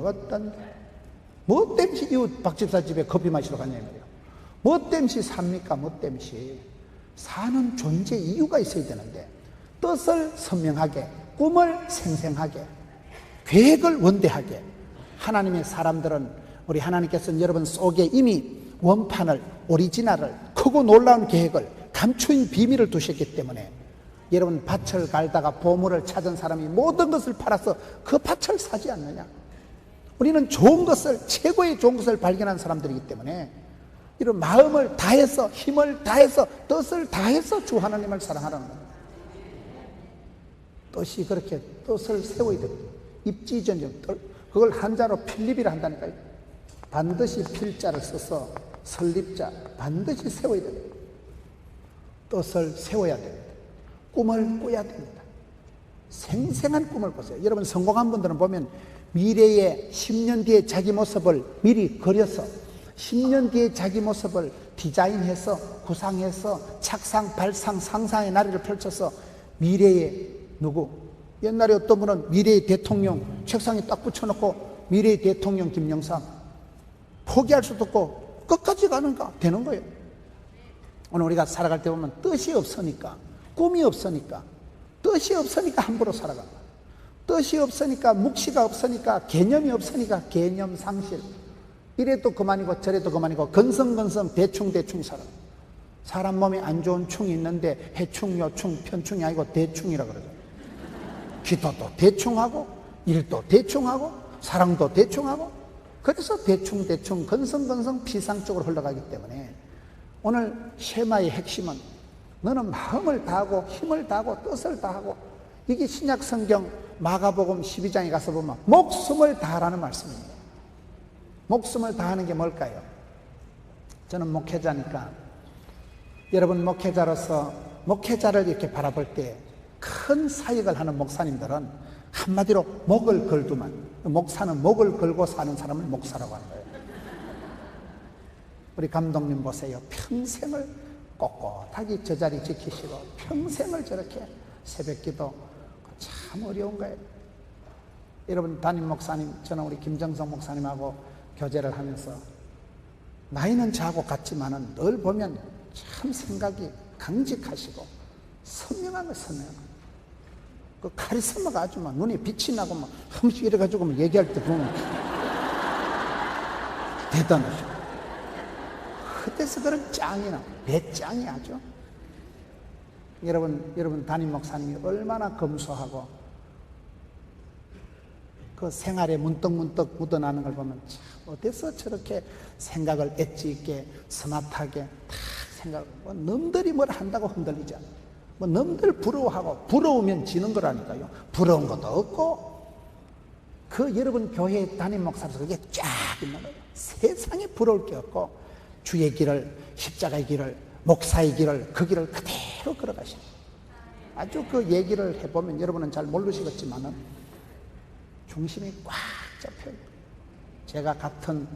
뭐 땜시 이웃 박집사 집에 커피 마시러 갔냐 이 말이에요. 뭐 땜시 삽니까? 뭐 땜시. 사는 존재 이유가 있어야 되는데, 뜻을 선명하게, 꿈을 생생하게, 계획을 원대하게. 하나님의 사람들은, 우리 하나님께서는 여러분 속에 이미 원판을, 오리지널을, 크고 놀라운 계획을, 감추인 비밀을 두셨기 때문에, 여러분 밭을 갈다가 보물을 찾은 사람이 모든 것을 팔아서 그 밭을 사지 않느냐? 우리는 좋은 것을, 최고의 좋은 것을 발견한 사람들이기 때문에 이런 마음을 다해서, 힘을 다해서, 뜻을 다해서 주 하나님을 사랑하라는 겁니다. 뜻이 그렇게 뜻을 세워야 됩니다. 입지전적, 그걸 한자로 필립이라 한다니까요. 반드시 필자를 써서 설립자, 반드시 세워야 됩니다. 뜻을 세워야 됩니다. 꿈을 꿔야 됩니다. 생생한 꿈을 꾸세요. 여러분 성공한 분들은 보면 미래에 10년 뒤에 자기 모습을 미리 그려서 10년 뒤에 자기 모습을 디자인해서 구상해서 착상, 발상, 상상의 나래를 펼쳐서 미래에 누구? 옛날에 어떤 분은 미래의 대통령 책상에 딱 붙여놓고 미래의 대통령 김영삼, 포기할 수도 없고 끝까지 가는가 되는 거예요. 오늘 우리가 살아갈 때 보면 뜻이 없으니까, 꿈이 없으니까, 뜻이 없으니까 함부로 살아간다. 뜻이 없으니까, 묵시가 없으니까, 개념이 없으니까 개념 상실. 이래도 그만이고 저래도 그만이고 건성건성 대충대충 살아. 사람 몸에 안 좋은 충이 있는데 해충, 요충, 편충이 아니고 대충이라 그러죠. 기도도 대충하고, 일도 대충하고, 사랑도 대충하고, 그래서 대충대충 건성건성 피상적으로 흘러가기 때문에 오늘 쉐마의 핵심은 너는 마음을 다하고 힘을 다하고 뜻을 다하고, 이게 신약 성경 마가복음 12장에 가서 보면 목숨을 다하라는 말씀입니다. 목숨을 다하는 게 뭘까요? 저는 목회자니까 여러분 목회자로서 목회자를 이렇게 바라볼 때 큰 사역을 하는 목사님들은 한마디로 목을 걸두만, 목사는 목을 걸고 사는 사람을 목사라고 하는 거예요. 우리 감독님 보세요. 평생을 꼿꼿하게 저 자리 지키시고 평생을 저렇게 새벽기도, 참 어려운 거예요. 여러분 담임 목사님, 저는 우리 김정성 목사님하고 교제를 하면서 나이는 저하고 같지만은 늘 보면 참 생각이 강직하시고 선명한 거 선명한. 그 카리스마가 아주 막 눈에 빛이 나고 막 한 번씩 이래가지고 얘기할 때 보면 대단하죠. 그때서 그런 짱이 나, 배짱이 아주. 여러분 담임 목사님이 얼마나 검소하고 그 생활에 문득문득 묻어나는 걸 보면 참 어디서 저렇게 생각을 엣지 있게 스마트하게 다 생각을, 뭐 남들이 뭘 한다고 흔들리지 않아. 뭐 남들 부러워하고, 부러우면 지는 거라니까요. 부러운 것도 없고. 그 여러분 교회 담임 목사로서 그게 쫙 있는 거예요. 세상에 부러울 게 없고 주의 길을, 십자가의 길을, 목사의 길을, 그 길을 그대로 걸어가시는, 아주 그 얘기를 해보면 여러분은 잘 모르시겠지만은 중심이 꽉 잡혀요. 제가 같은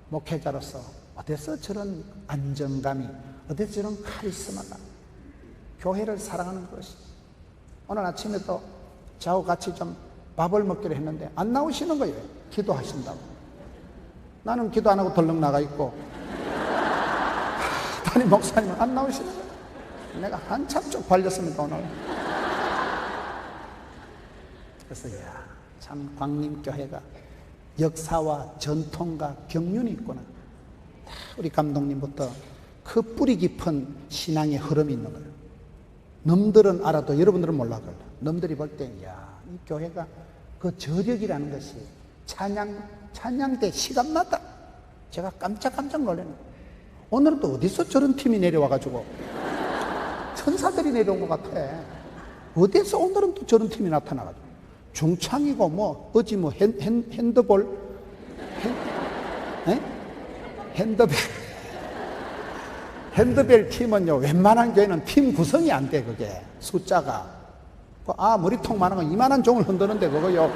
목회자로서 어디서 저런 안정감이, 어디서 저런 카리스마가, 교회를 사랑하는 것이. 오늘 아침에도 저하고 같이 좀 밥을 먹기로 했는데 안 나오시는 거예요. 기도하신다고. 나는 기도 안 하고 덜렁 나가 있고 담임 목사님은 안 나오시는 거예요. 내가 한참 쪽팔렸습니다 오늘. 그래서 참 광림교회가 역사와 전통과 경륜이 있구나. 우리 감독님부터 그 뿌리 깊은 신앙의 흐름이 있는 거예요. 넘들은 알아도 여러분들은 몰라요. 넘들이 볼 때 이 교회가 그 저력이라는 것이 찬양대 시간마다 제가 깜짝 놀라는 거예요. 오늘은 또 어디서 저런 팀이 내려와가지고 천사들이 내려온 것 같아. 어디서 오늘은 또 저런 팀이 나타나가지고 중창이고 뭐 어찌 뭐 핸드볼 핸드벨 팀은요 웬만한 교회는 팀 구성이 안 돼. 그게 숫자가 머리통만한 거 이만한 종을 흔드는데 그거요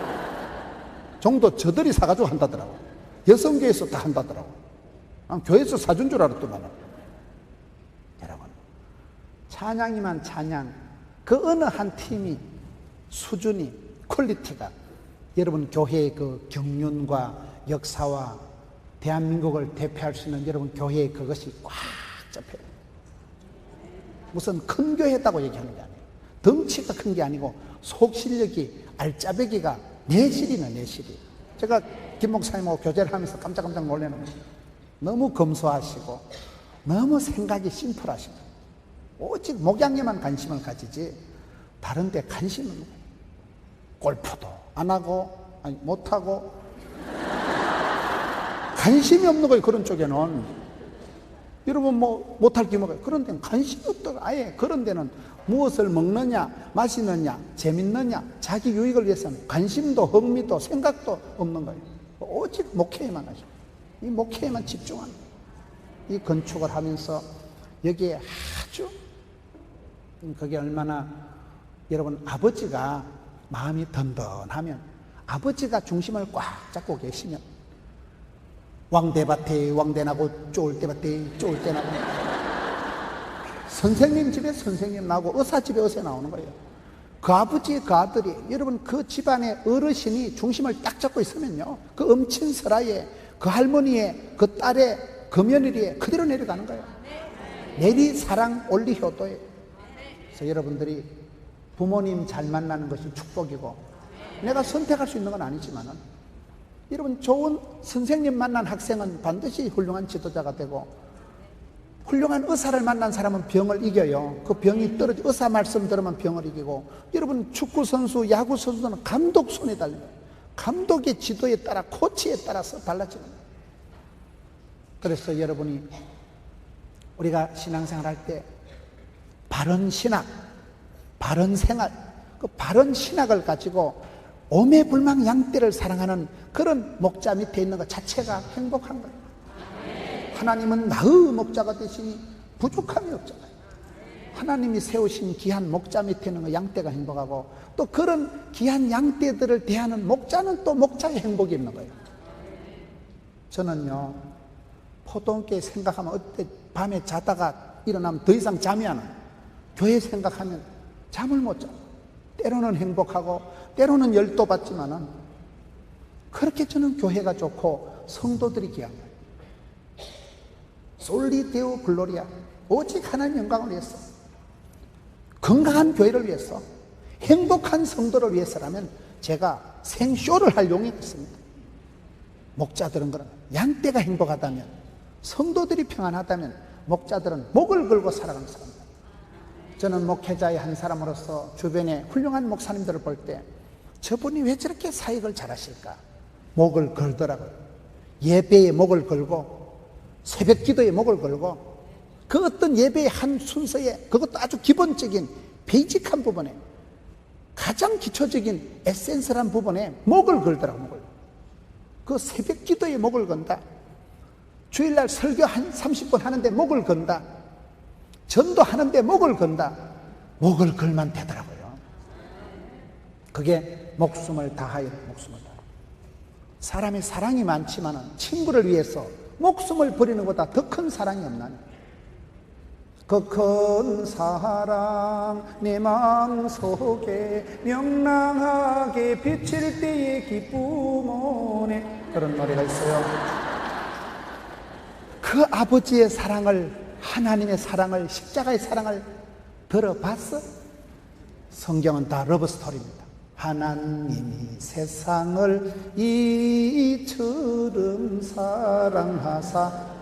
종도 저들이 사가지고 한다더라고. 여성교회에서 다 한다더라고. 교회에서 사준 줄 알았더만. 여러분 찬양이만 찬양, 그 어느 한 팀이 수준이 퀄리티가 여러분 교회의 그 경륜과 역사와 대한민국을 대표할 수 있는 여러분 교회의 그것이 꽉 잡혀요. 무슨 큰 교회다고 얘기하는 게 아니에요. 덩치가 큰 게 아니고 속실력이 알짜배기가 내실이네. 내실이. 제가 김 목사님하고 교제를 하면서 깜짝깜짝 놀라는 거예요. 너무 검소하시고 너무 생각이 심플하시고 오직 목양에만 관심을 가지지 다른 데 관심은 없는 거예요. 골프도 안 하고 못하고 관심이 없는 거예요. 그런 쪽에는. 여러분 뭐 못할 게 뭐가 그런 데는 관심이 없다고. 아예 그런 데는 무엇을 먹느냐 마시느냐 재밌느냐 자기 유익을 위해서는 관심도 흥미도 생각도 없는 거예요. 오직 목회에만 하죠. 이 목회에만 집중하는 거예요. 이 건축을 하면서 여기에 아주 그게 얼마나 여러분 아버지가 마음이 든든하면 아버지가 중심을 꽉 잡고 계시면 왕대밭에 왕대나고 쫄대밭에 쫄대나고 선생님 집에 선생님 나오고 의사 집에 의사 나오는 거예요. 그 아버지 그 아들이 여러분 그 집안의 어르신이 중심을 딱 잡고 있으면요 그 엄친설아의 그 할머니의 그 딸의 그 며느리의 그대로 내려가는 거예요. 내리 사랑 올리 효도예요. 그래서 여러분들이 부모님 잘 만나는 것이 축복이고 내가 선택할 수 있는 건 아니지만은 여러분 좋은 선생님 만난 학생은 반드시 훌륭한 지도자가 되고 훌륭한 의사를 만난 사람은 병을 이겨요. 그 병이 떨어져 의사 말씀 들으면 병을 이기고 여러분 축구선수 야구선수는 감독 손에 달려요. 감독의 지도에 따라 코치에 따라서 달라지는 거예요. 그래서 여러분이 우리가 신앙생활 할 때 바른 신학 바른 생활 그 바른 신학을 가지고 오매불망양떼를 사랑하는 그런 목자 밑에 있는 것 자체가 행복한 거예요. 하나님은 나의 목자가 되시니 부족함이 없잖아요. 하나님이 세우신 귀한 목자 밑에 있는 거 양떼가 행복하고 또 그런 귀한 양떼들을 대하는 목자는 또 목자의 행복이 있는 거예요. 저는요 포동교회 생각하면 어때 밤에 자다가 일어나면 더 이상 잠이 안 와요. 교회 생각하면 잠을 못 자요. 때로는 행복하고 때로는 열도 받지만은 그렇게 저는 교회가 좋고 성도들이 귀한 거예요. 솔리 데오 글로리아 오직 하나님 영광을 위해서 건강한 교회를 위해서 행복한 성도를 위해서라면 제가 생쇼를 할 용이 있습니다. 목자들은 그런 양떼가 행복하다면 성도들이 평안하다면 목자들은 목을 걸고 살아가는 사람입니다. 저는 목회자의 한 사람으로서 주변에 훌륭한 목사님들을 볼 때 저분이 왜 저렇게 사역을 잘하실까? 목을 걸더라고요. 예배에 목을 걸고 새벽 기도에 목을 걸고 그 어떤 예배의 한 순서에 그것도 아주 기본적인 베이직한 부분에 가장 기초적인 에센스란 부분에 목을 걸더라고요. 목을. 그 새벽 기도에 목을 건다. 주일날 설교 한 30분 하는데 목을 건다. 전도하는데 목을 건다. 목을 걸면 되더라고요. 그게 목숨을 다하여 목숨을 다하여. 사람의 사랑이 많지만 친구를 위해서 목숨을 버리는 것보다 더 큰 사랑이 없나니. 그 큰 사랑 내 마음속에 명랑하게 비칠 때의 기쁨 오네. 그런 노래가 있어요. 그 아버지의 사랑을, 하나님의 사랑을, 십자가의 사랑을 들어봤어? 성경은 다 러브스토리입니다. 하나님이 세상을 이처럼 사랑하사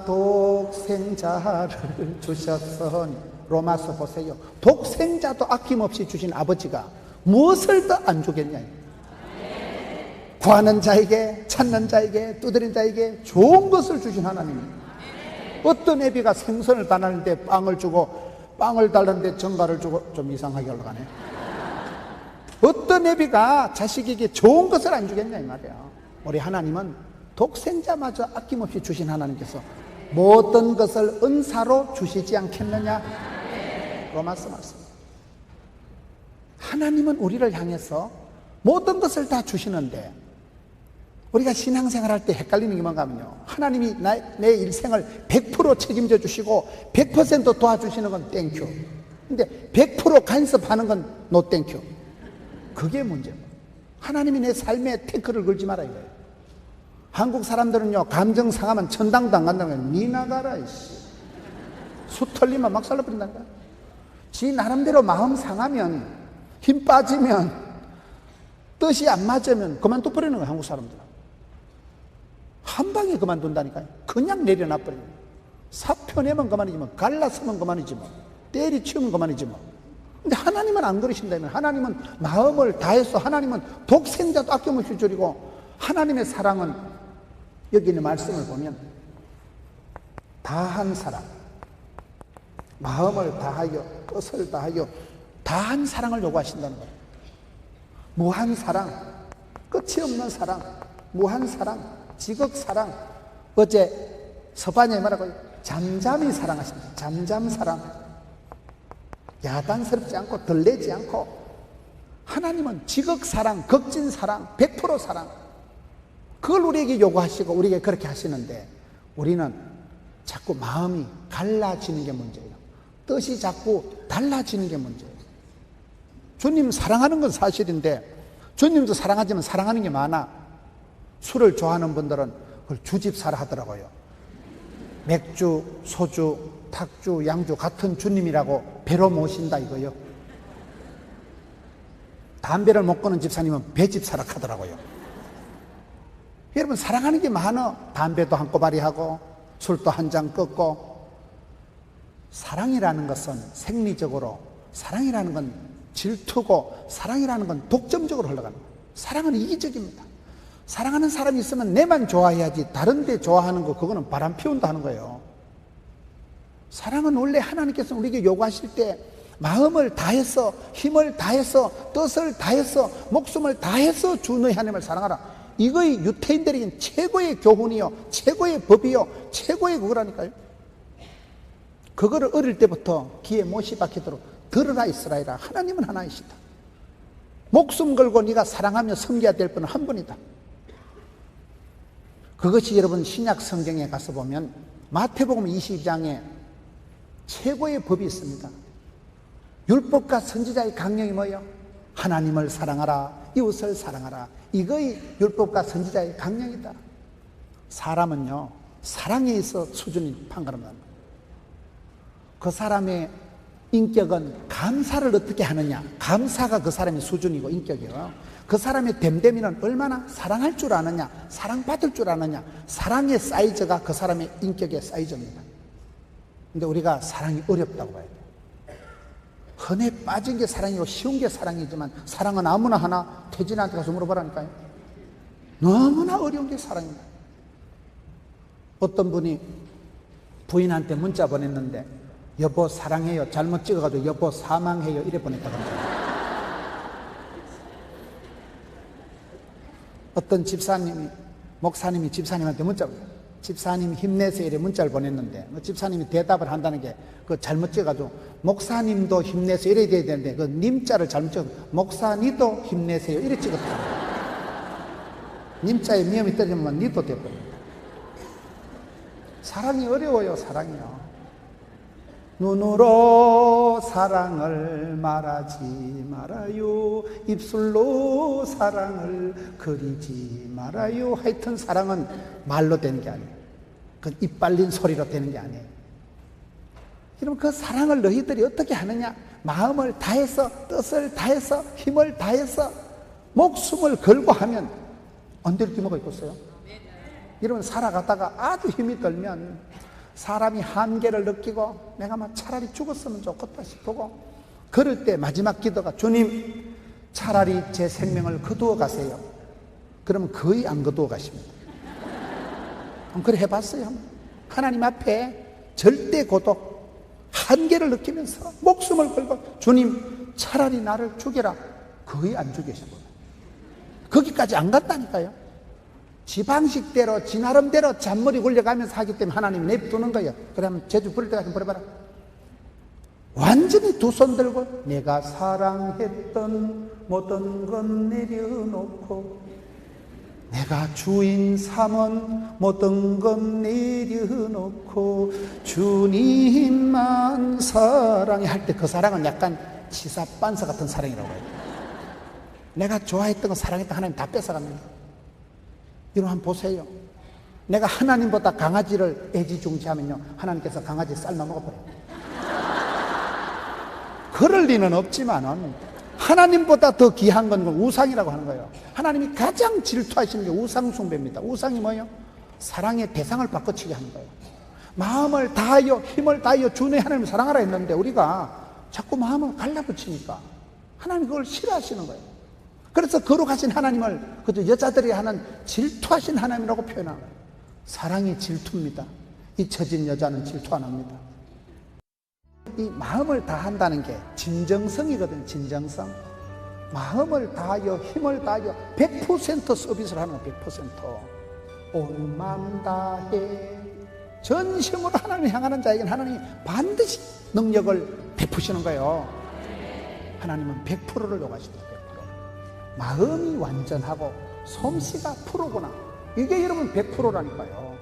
독생자를 주셨으니. 로마서 보세요. 독생자도 아낌없이 주신 아버지가 무엇을 더 안 주겠냐. 구하는 자에게, 찾는 자에게, 두드린 자에게 좋은 것을 주신 하나님. 어떤 애비가 생선을 달라는데 빵을 주고, 빵을 달라는데 전갈을 주고, 좀 이상하게 올라가네. 어떤 애비가 자식에게 좋은 것을 안 주겠냐 이 말이야. 우리 하나님은 독생자마저 아낌없이 주신 하나님께서 모든 것을 은사로 주시지 않겠느냐. 로마서 말씀. 하나님은 우리를 향해서 모든 것을 다 주시는데, 우리가 신앙생활 할 때 헷갈리는 게 뭔가 하면요, 하나님이 내 일생을 100% 책임져 주시고 100% 도와주시는 건 땡큐, 근데 100% 간섭하는 건 노 땡큐. 그게 문제고, 하나님이 내 삶에 태클을 걸지 마라 이거예요. 한국 사람들은요, 감정 상하면 천당도 안 간다는 거예요. 니 나가라 이씨. 수 털리면 막 살라버린다는 거야. 지 나름대로 마음 상하면, 힘 빠지면, 뜻이 안 맞으면 그만둬 버리는 거예요. 한국 사람들은 한 방에 그만둔다니까요. 그냥 내려놔 버리는 거예요. 사표 내면 그만이지 뭐, 갈라서면 그만이지 뭐, 때리치우면 그만이지 뭐. 근데 하나님은 안 그러신다면, 하나님은 마음을 다해서, 하나님은 독생자도 아낌없이 줄이고, 하나님의 사랑은 여기 있는 말씀을 보면 다한 사랑, 마음을 다하여, 뜻을 다하여 다한 사랑을 요구하신다는 거예요. 무한 사랑, 끝이 없는 사랑, 무한 사랑, 지극 사랑. 어제 서반에 말하고 잠잠히 사랑하십니다. 잠잠 사랑. 야단스럽지 않고 덜내지 않고. 하나님은 지극 사랑, 극진 사랑, 100% 사랑, 그걸 우리에게 요구하시고 우리에게 그렇게 하시는데, 우리는 자꾸 마음이 갈라지는 게 문제예요. 뜻이 자꾸 달라지는 게 문제예요. 주님 사랑하는 건 사실인데, 주님도 사랑하지만 사랑하는 게 많아. 술을 좋아하는 분들은 그걸 주집사라 하더라고요. 맥주, 소주, 탁주, 양주 같은 주님이라고 배로 모신다 이거요. 담배를 못 끊는 집사님은 배집사라 하더라고요. 여러분, 사랑하는 게 많아. 담배도 한 꼬바리 하고 술도 한 잔 끊고. 사랑이라는 것은 생리적으로, 사랑이라는 건 질투고, 사랑이라는 건 독점적으로 흘러가는 거예요. 사랑은 이기적입니다. 사랑하는 사람이 있으면 내만 좋아해야지, 다른 데 좋아하는 거, 그거는 바람 피운다 하는 거예요. 사랑은 원래 하나님께서 우리에게 요구하실 때 마음을 다해서, 힘을 다해서, 뜻을 다해서, 목숨을 다해서 주 너희 하나님을 사랑하라. 이거의 유태인들에겐 최고의 교훈이요, 최고의 법이요, 최고의 그거라니까요. 그거를 어릴 때부터 귀에 못이 박히도록 들으라 이스라엘아, 하나님은 하나이시다. 목숨 걸고 네가 사랑하며 섬겨야 될 분은 한 분이다. 그것이 여러분 신약 성경에 가서 보면 마태복음 22장에 최고의 법이 있습니다. 율법과 선지자의 강령이 뭐예요? 하나님을 사랑하라, 이웃을 사랑하라. 이거의 율법과 선지자의 강령이다. 사람은요, 사랑에 있어 수준이 판가름납니다. 그 사람의 인격은 감사를 어떻게 하느냐, 감사가 그 사람의 수준이고 인격이에요. 그 사람의 됨됨이는 얼마나 사랑할 줄 아느냐, 사랑받을 줄 아느냐, 사랑의 사이즈가 그 사람의 인격의 사이즈입니다. 근데 우리가 사랑이 어렵다고 봐야 돼요. 흔해 빠진 게 사랑이고 쉬운 게 사랑이지만, 사랑은 아무나 하나. 태진한테 가서 물어보라니까요. 너무나 어려운 게 사랑입니다. 어떤 분이 부인한테 문자 보냈는데, 여보 사랑해요, 잘못 찍어가지고 여보 사망해요 이래 보냈다고 합니다. 어떤 집사님이, 목사님이 집사님한테 문자 보냈어요. 집사님 힘내세요 이래 문자를 보냈는데, 집사님이 대답을 한다는 게 그 잘못 찍어가지고 목사님도 힘내세요 이래 돼야 되는데, 그 님자를 잘못 찍어 목사님도 힘내세요 이래 찍었다. 님자에 미음이 떨어지면 니도 돼버립니다. 사랑이 어려워요. 사랑이요. 눈으로 사랑을 말하지 말아요. 입술로 사랑을 그리지 말아요. 하여튼 사랑은 말로 되는 게 아니에요. 그 입 발린 소리로 되는 게 아니에요. 그럼 그 사랑을 너희들이 어떻게 하느냐? 마음을 다해서, 뜻을 다해서, 힘을 다해서, 목숨을 걸고 하면 안 될 게 뭐가 있겠어요? 여러분, 살아가다가 아주 힘이 들면 사람이 한계를 느끼고 내가 막 차라리 죽었으면 좋겠다 싶고, 그럴 때 마지막 기도가 주님, 차라리 제 생명을 거두어 가세요. 그러면 거의 안 거두어 가십니다. 그래 해봤어요. 하나님 앞에 절대 고독, 한계를 느끼면서 목숨을 걸고 주님, 차라리 나를 죽여라. 거의 안 죽이시고 거기까지 안 갔다니까요. 지 방식대로, 지 나름대로 잔머리 굴려가면서 하기 때문에 하나님이 내버두는 거예요. 그러면 제주 부를 때까지 부려봐라. 완전히 두 손 들고 내가 사랑했던 모든 건 내려놓고 내가 주인 삼은 모든 건 내려놓고 주님만 사랑해 할 때 그 사랑은 약간 치사반사 같은 사랑이라고 해요. 내가 좋아했던 거, 사랑했던 하나님 다 뺏어갑니다. 여러분 한번 보세요. 내가 하나님보다 강아지를 애지중지하면요, 하나님께서 강아지 삶아 먹어버려요. 그럴 리는 없지만은 하나님보다 더 귀한 건 우상이라고 하는 거예요. 하나님이 가장 질투하시는 게 우상 숭배입니다. 우상이 뭐예요? 사랑의 대상을 바꿔치게 하는 거예요. 마음을 다하여 힘을 다하여 주의 하나님을 사랑하라 했는데 우리가 자꾸 마음을 갈라붙이니까 하나님이 그걸 싫어하시는 거예요. 그래서 거룩하신 하나님을 그저 여자들이 하는 질투하신 하나님이라고 표현하는 거예요. 사랑이 질투입니다. 잊혀진 여자는 질투 안 합니다. 이 마음을 다한다는 게 진정성이거든요. 진정성. 마음을 다하여 힘을 다하여 100% 서비스를 하는 거예요. 100%. 온 마음 다해 전심으로 하나님을 향하는 자에게는 하나님이 반드시 능력을 베푸시는 거예요. 하나님은 100%를 요구하십니다. 100%. 마음이 완전하고 솜씨가 프로구나. 이게 여러분 100%라니까요.